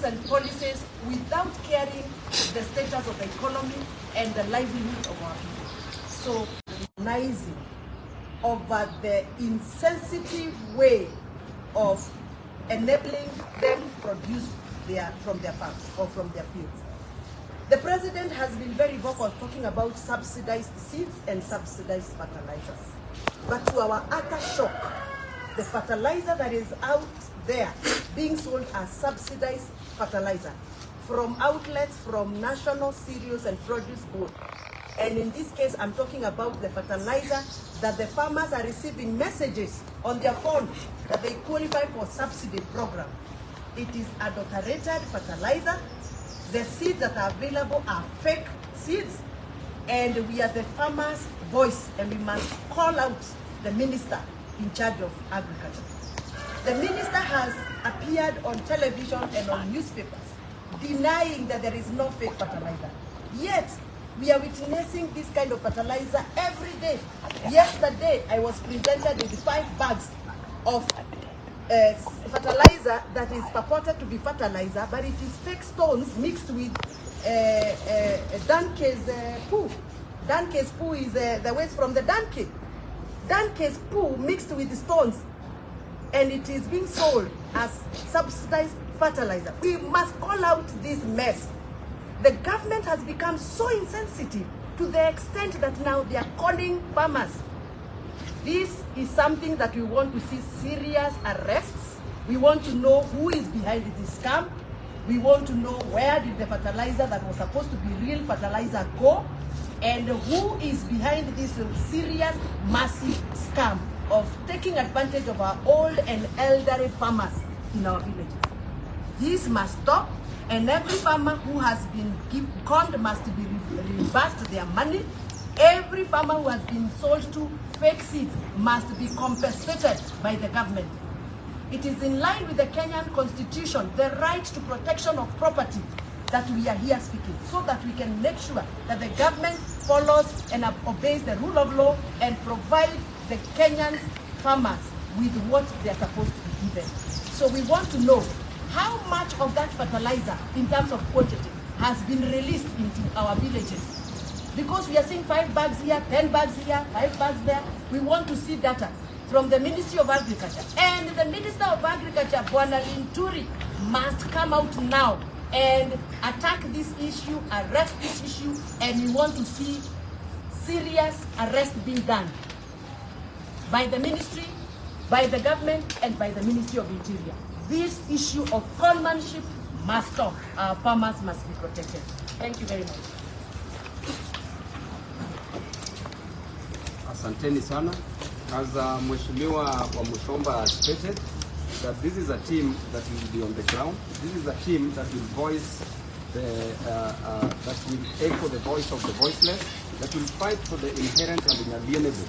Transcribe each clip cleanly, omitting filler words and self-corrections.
schemes and policies without caring the status of the economy and the livelihood of our people. So, recognizing over the insensitive way of enabling them to produce from their farms or from their fields. The president has been very vocal talking about subsidized seeds and subsidized fertilizers. But to our utter shock, the fertilizer that is out there being sold as subsidized fertilizer from outlets from National Cereals and Produce Board. And in this case, I'm talking about the fertilizer that the farmers are receiving messages on their phone that they qualify for subsidy program. It is adulterated fertilizer. The seeds that are available are fake seeds, and we are the farmers' voice, and we must call out the minister in charge of agriculture. The minister has appeared on television and on newspapers denying that there is no fake fertilizer. Yet, we are witnessing this kind of fertilizer every day. Yesterday, I was presented with 5 bags of fertilizer that is purported to be fertilizer, but it is fake stones mixed with donkey's poo. Donkey's poo is the waste from the donkey. Donkey's poo mixed with stones, and it is being sold as subsidized fertilizer. We must call out this mess. The government has become so insensitive to the extent that now they are calling farmers. This is something that we want to see serious arrests. We want to know who is behind this scam. We want to know where did the fertilizer that was supposed to be real fertilizer go, and who is behind this serious, massive scam of taking advantage of our old and elderly farmers in our villages. This must stop, and every farmer who has been conned must be reimbursed their money. Every farmer who has been sold to fake seeds must be compensated by the government. It is in line with the Kenyan Constitution, the right to protection of property, that we are here speaking, so that we can make sure that the government follows and obeys the rule of law and provide the Kenyan farmers with what they are supposed to be given. So we want to know how much of that fertilizer, in terms of quantity, has been released into our villages. Because we are seeing 5 bags here, 10 bags here, 5 bags there. We want to see data from the Ministry of Agriculture. And the Minister of Agriculture, Bwana Linturi, must come out now and attack this issue, arrest this issue, and we want to see serious arrest being done by the ministry, by the government, and by the Ministry of Interior. This issue of conmanship must stop. Our farmers must be protected. Thank you very much. Asanteni sana. As Mheshimiwa Wamuchomba stated, that this is a team that will be on the ground. This is a team that will voice that will echo the voice of the voiceless, that will fight for the inherent and inalienable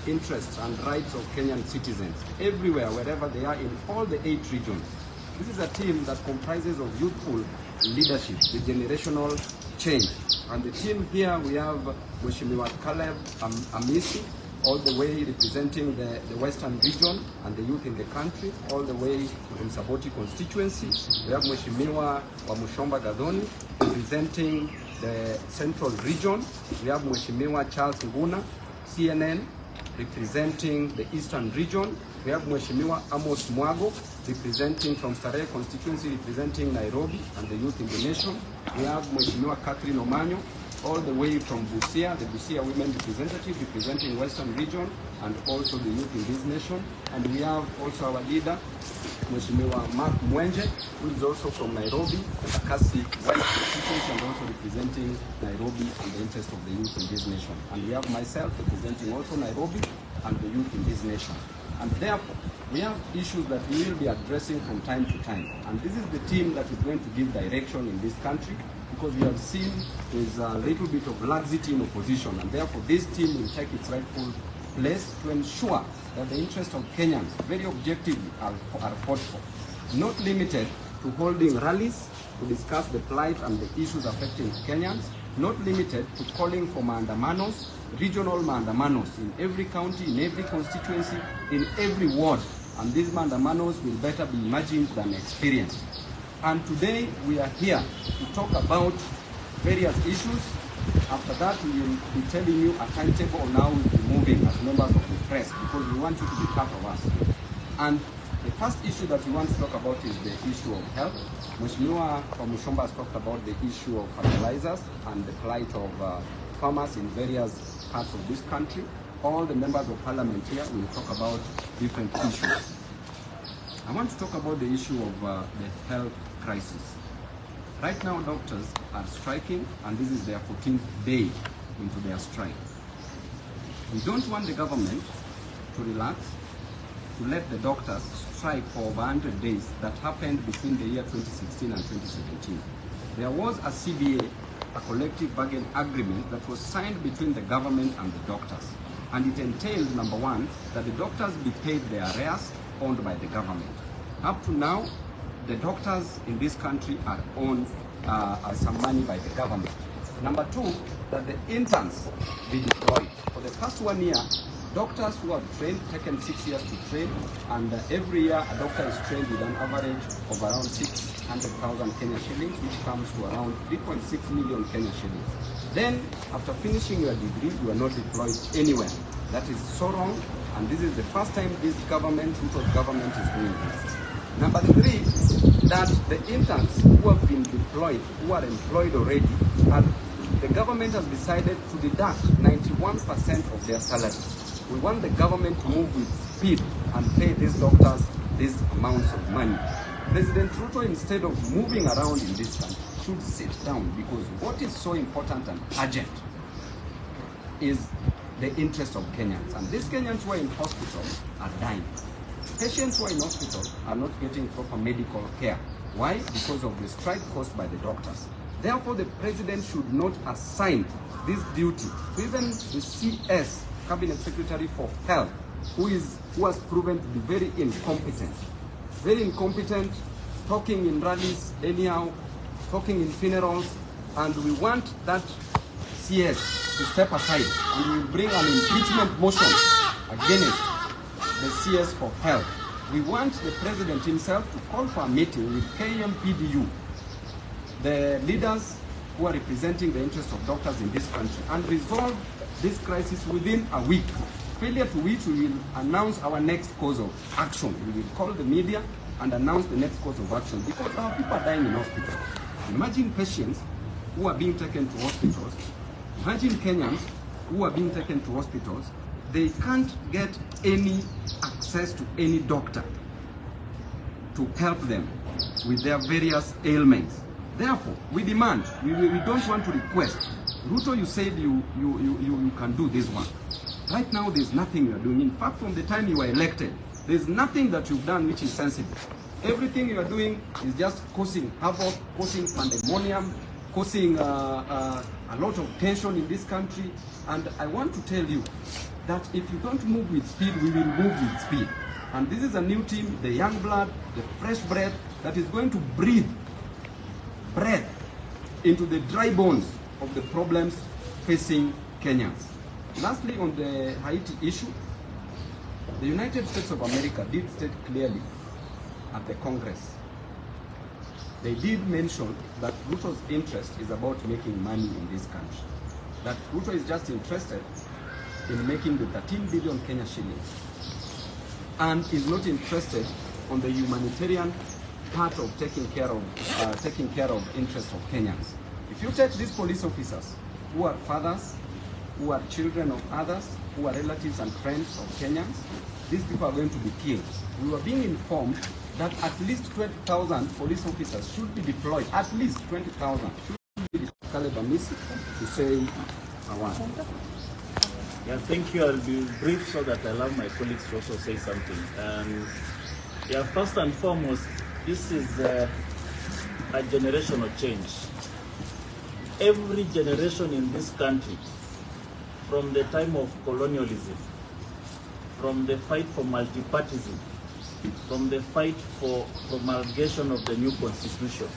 interests and rights of Kenyan citizens everywhere, wherever they are, in all the 8 regions. This is a team that comprises of youthful leadership, the generational change. And the team here, we have Mheshimiwa Caleb Amisi, all the way representing the Western region and the youth in the country, all the way from Saboti constituency. We have Mheshimiwa Wamuchomba Gathoni representing the Central region. We have Mheshimiwa Charles Nguna, CNN, representing the Eastern region. We have Mheshimiwa Amos Mwago, representing from Starehe constituency, representing Nairobi and the youth in the nation. We have Mheshimiwa Catherine Omanyo, all the way from Busia, the Busia women representative, representing Western region and also the youth in this nation. And we have also our leader, Mheshimiwa Mark Mwenje, who is also from Nairobi, the Kasi White constituency, and also representing Nairobi and the interest of the youth in this nation. And we have myself representing also Nairobi and the youth in this nation. And therefore, we have issues that we will be addressing from time to time. And this is the team that is going to give direction in this country, because we have seen there's a little bit of laxity in opposition, and therefore this team will take its rightful place to ensure that the interests of Kenyans, very objectively, are fought for. Not limited to holding rallies to discuss the plight and the issues affecting Kenyans, not limited to calling for maandamanos, regional maandamanos in every county, in every constituency, in every ward. And these maandamanos will better be imagined than experienced. And today we are here to talk about various issues. After that, we will be telling you a timetable on how we'll be moving as members of the press, because we want you to be part of us. And the first issue that we want to talk about is the issue of health. Mheshimiwa Wamuchomba has talked about the issue of fertilizers and the plight of farmers in various parts of this country. All the members of parliament here will talk about different issues. I want to talk about the issue of the health crisis. Right now, doctors are striking, and this is their 14th day into their strike. We don't want the government to relax, to let the doctors strike for over 100 days that happened between the year 2016 and 2017. There was a CBA, a collective bargain agreement, that was signed between the government and the doctors. And it entailed, number one, that the doctors be paid their arrears owned by the government. Up to now, the doctors in this country are owned some money by the government. Number two, that the interns be deployed. For the past 1 year, doctors who have trained, taken 6 years to train, and every year a doctor is trained with an average of around 600,000 Kenya shillings, which comes to around 3.6 million Kenya shillings. Then, after finishing your degree, you are not deployed anywhere. That is so wrong, and this is the first time this government, Ruto's government, is doing this. Number three, that the interns who have been deployed, who are employed already, the government has decided to deduct 91% of their salaries. We want the government to move with speed and pay these doctors these amounts of money. President Ruto, instead of moving around in this country, should sit down, because what is so important and urgent is the interest of Kenyans. And these Kenyans who are in hospital are dying. Patients who are in hospital are not getting proper medical care. Why? Because of the strike caused by the doctors. Therefore, the president should not assign this duty to even the CS, Cabinet Secretary for Health, who has proven to be very incompetent. Very incompetent, talking in rallies anyhow, talking in funerals, and we want that CS to step aside, and we will bring an impeachment motion against the CS for Health. We want the president himself to call for a meeting with KMPDU, the leaders who are representing the interests of doctors in this country, and resolve this crisis within a week. Failure to which we will announce our next course of action. We will call the media and announce the next course of action, because our people are dying in hospitals. Imagine patients who are being taken to hospitals. Imagine Kenyans who are being taken to hospitals. They can't get any access to any doctor to help them with their various ailments. Therefore, we demand, we don't want to request. Ruto, you said you can do this one. Right now, there's nothing you are doing. In fact, from the time you were elected, there's nothing that you've done which is sensible. Everything you are doing is just causing havoc, causing pandemonium, causing a lot of tension in this country. And I want to tell you that if you don't move with speed, we will move with speed. And this is a new team, the young blood, the fresh breath, that is going to breathe breath into the dry bones of the problems facing Kenyans. Lastly, on the Haiti issue, the United States of America did state clearly at the Congress. They did mention that Ruto's interest is about making money in this country. That Ruto is just interested in making the 13 billion Kenya shillings, and is not interested on the humanitarian part of taking care of interests of Kenyans. If you take these police officers who are fathers, who are children of others, who are relatives and friends of Kenyans, these people are going to be killed. We were being informed that at least 20,000 police officers should be deployed. At least 20,000 should be deployed. To say one. Yeah, thank you. I'll be brief so that I allow my colleagues to also say something. Yeah, first and foremost, this is a generational change. Every generation in this country, from the time of colonialism, from the fight for multipartyism, from the fight for promulgation of the new constitution,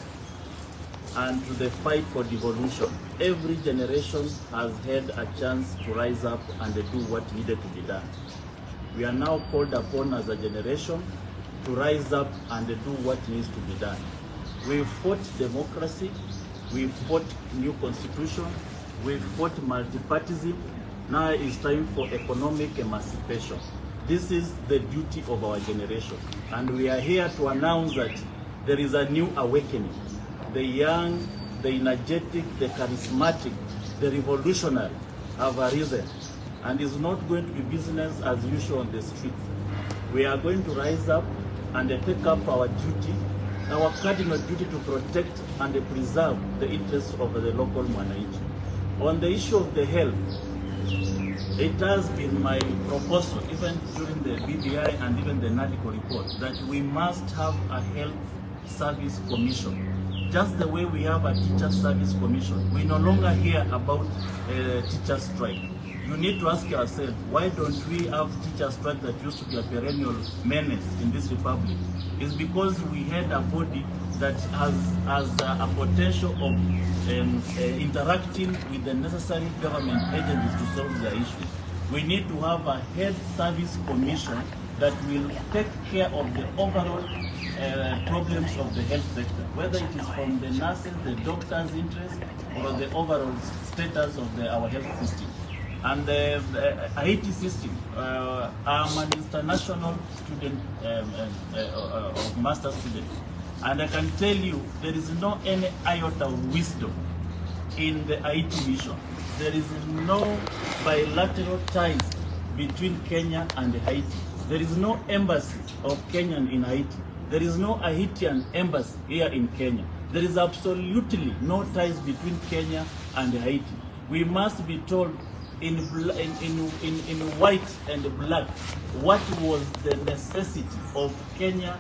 and to the fight for devolution, every generation has had a chance to rise up and do what needed to be done. We are now called upon as a generation to rise up and do what needs to be done. We fought democracy, we fought new constitution, we fought multipartyism. Now it's time for economic emancipation. This is the duty of our generation. And we are here to announce that there is a new awakening. The young, the energetic, the charismatic, the revolutionary have arisen. And it's not going to be business as usual on the street. We are going to rise up and take up our duty, our cardinal duty to protect and preserve the interests of the local mwananchi. On the issue of the health, it has been my proposal, even during the BBI and even the NADICO report, that we must have a health service commission. Just the way we have a teacher service commission. We no longer hear about teacher strike. You need to ask yourself, why don't we have teacher strike that used to be a perennial menace in this republic? It's because we had a body that has a potential of interacting with the necessary government agencies to solve their issues. We need to have a health service commission that will take care of the overall problems of the health sector, whether it is from the nurses, the doctors' interest, or the overall status of our health system. And the Haiti system, I'm an international student, master student, and I can tell you there is no any iota of wisdom in the Haiti mission. There is no bilateral ties between Kenya and Haiti. There is no embassy of Kenyan in Haiti. There is no Haitian embassy here in Kenya. There is absolutely no ties between Kenya and Haiti. We must be told in white and black what was the necessity of Kenya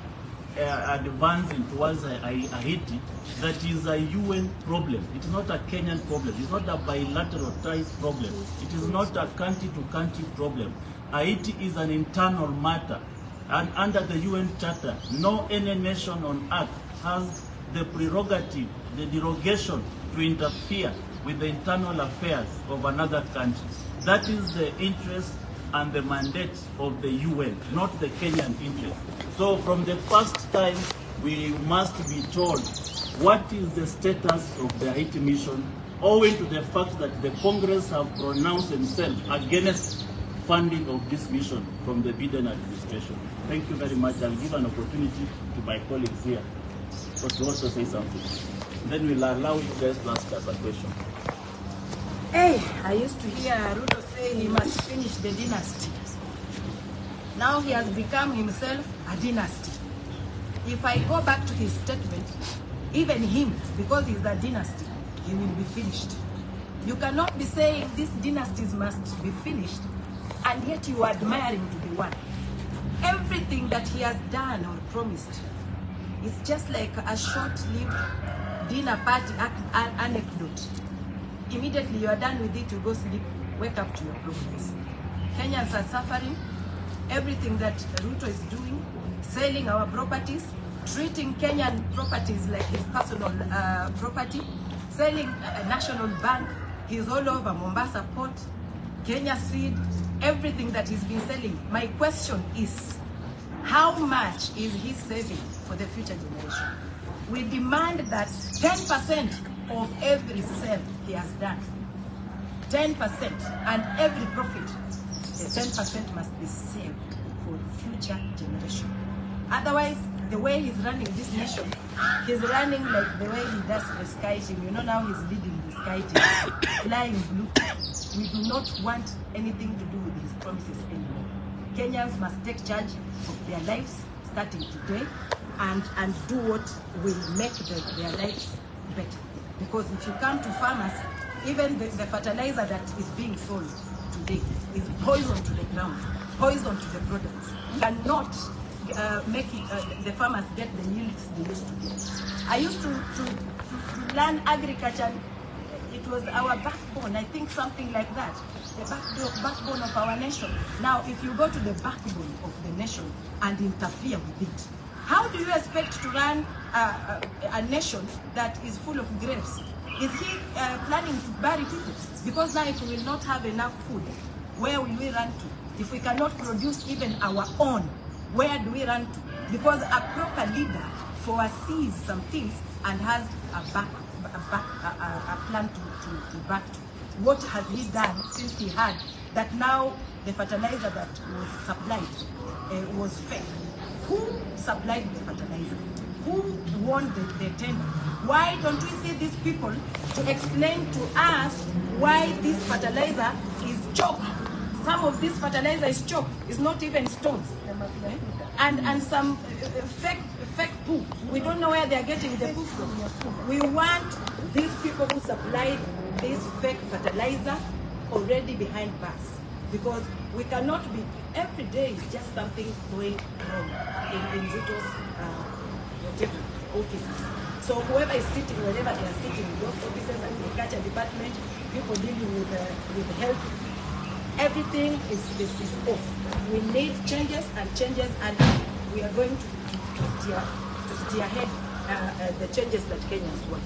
advancing towards Haiti. That is a UN problem. It is not a Kenyan problem. It is not a bilateral ties problem. It is not a country-to-country problem. Haiti is an internal matter. And under the UN Charter, no any nation on earth has the prerogative, the derogation to interfere with the internal affairs of another country. That is the interest and the mandate of the UN, not the Kenyan interest. So from the first time, we must be told what is the status of the Haiti mission, owing to the fact that the Congress have pronounced themselves against funding of this mission from the Biden administration. Thank you very much. I'll give an opportunity to my colleagues here to also say something. Then we'll allow you guys to ask us a question. Hey, I used to hear Ruto say he must finish the dynasty. Now he has become himself a dynasty. If I go back to his statement, even him, because he's a dynasty, he will be finished. You cannot be saying these dynasties must be finished, and yet you are admiring to be one. Everything that he has done or promised is just like a short-lived dinner party anecdote. Immediately you are done with it, you go sleep, wake up to your problems. Kenyans are suffering. Everything that Ruto is doing, selling our properties, treating Kenyan properties like his personal property, selling a national bank. He's all over Mombasa Port, Kenya Seed, everything that he's been selling. My question is, how much is he saving for the future generation? We demand that 10% of every sale he has done, 10%, and every profit, the 10% must be saved for future generation. Otherwise, the way he's running this nation, he's running like the way he does the sky team. You know, now he's leading the sky team, flying blue. We do not want anything to do with his promises anymore. Kenyans must take charge of their lives starting today and do what will make their lives better. Because if you come to farmers, even the fertilizer that is being sold today is poison to the ground, poison to the products. Cannot make it, the farmers get the yields they used to get. I used to learn agriculture. It was our backbone, I think something like that. The backbone of our nation. Now, if you go to the backbone of the nation and interfere with it, how do you expect to run a nation that is full of grapes? Is he planning to bury people? Because now if we will not have enough food, where will we run to? If we cannot produce even our own, where do we run to? Because a proper leader foresees some things and has a plan to back to. What has he done since he heard that now the fertilizer that was supplied was fake? Who supplied the fertilizer? Who won the tender? Why don't we see these people to explain to us why this fertilizer is chalk? Some of this fertilizer is chalk, it's not even stones. And some fake poo. We don't know where they are getting the poo from. We want these people who supplied this fake fertilizer already behind bars, because we cannot be, every day is just something going wrong in Ruto's offices. So whoever is sitting, wherever they are sitting in those offices, agriculture department, people dealing with health, everything is off. We need changes, and we are going to steer ahead the changes that Kenyans want.